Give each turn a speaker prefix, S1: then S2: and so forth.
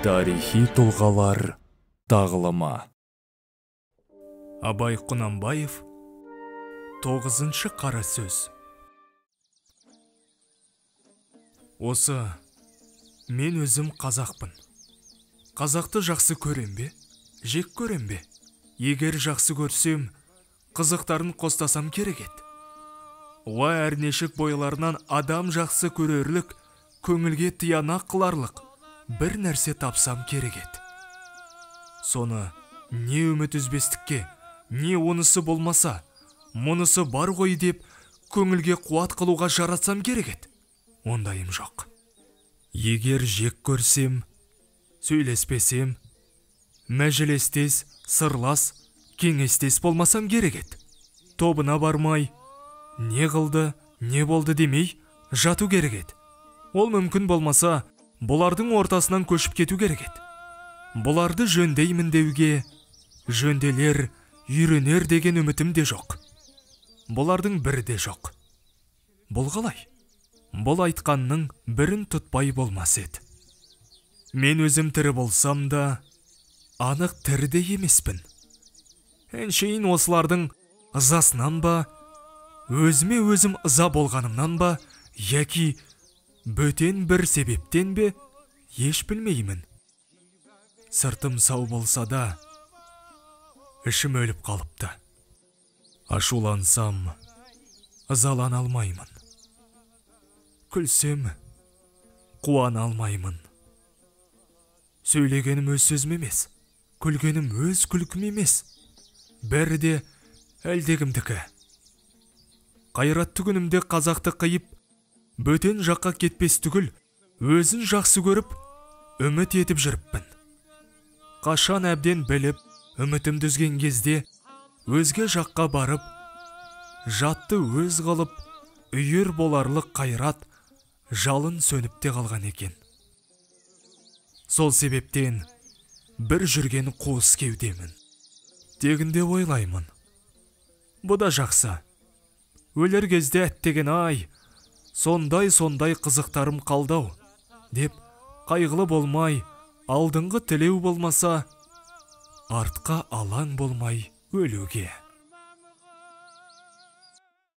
S1: Тарихи тұлғалар тағылымы.
S2: Абай Құнанбаев, 9-шы қара сөз. Осы, мен өзім қазақпын. Қазақты жақсы көрем бе, жек көрем бе? Егер жақсы көрсем, қызықтарын қостасам керек ет. Уа әрнешік бойларынан адам жақсы көрерлік, көңілге тияна қыларлық, бір нәрсе тапсам керек ет. Соны не үміт үзбестікке, не онысы болмаса, мұнысы бар ғой деп, көңілге қуат қылуға жаратсам керек ет. Ондайым жоқ. Егер жек көрсем, сөйлеспесем, мәжілестес, сырлас, кеңестес болмасам керек ет. Тобына бармай, не қылды, не болды демей, жату керек ет. Ол мүмкін болмаса, бұлардың ортасынан көшіп кету керек ет. Бұларды жөндеймін деуге, жөнделер, үйренер деген үмітім де жоқ. Бұлардың бірі де жоқ. Бұл қалай? Бұл айтқанның бірін тұтпай болмас еді. Мен өзім тірі болсам да, анық тірі де емеспін. Әншейін осылардың ызасынан ба, өзіме өзім ыза болғанымнан ба, яки бөтен бір себептен бе, еш білмеймін. Сыртым сау болса да, ішім өліп қалыпты. Ашулансам, ызалана алмаймын. Күлсем, қуана алмаймын. Сөйлегенім өз сөзім емес, күлгенім өз күлкім емес. Бәрі де әлдегімдікі. Қайратты күнімде қазақты қиып, бөтен жаққа кетпес түгіл, өзін жақсы көріп, үміт етіп жүріппін. Қашан әбден біліп, үмітім дүзген кезде, өзге жаққа барып, жатты өз қылып, үйір боларлық қайрат, жалын сөніп те қалған екен. Сол себептен, бір жүрген қуыс кеудемін. Тегінде ойлаймын. Бұ да жақсы. Өлер кезде әттеген ай, сондай қызықтарым қалдау, деп қайғылы болмай, алдыңғы тілеу болмаса, артқа алаң болмай өлуге.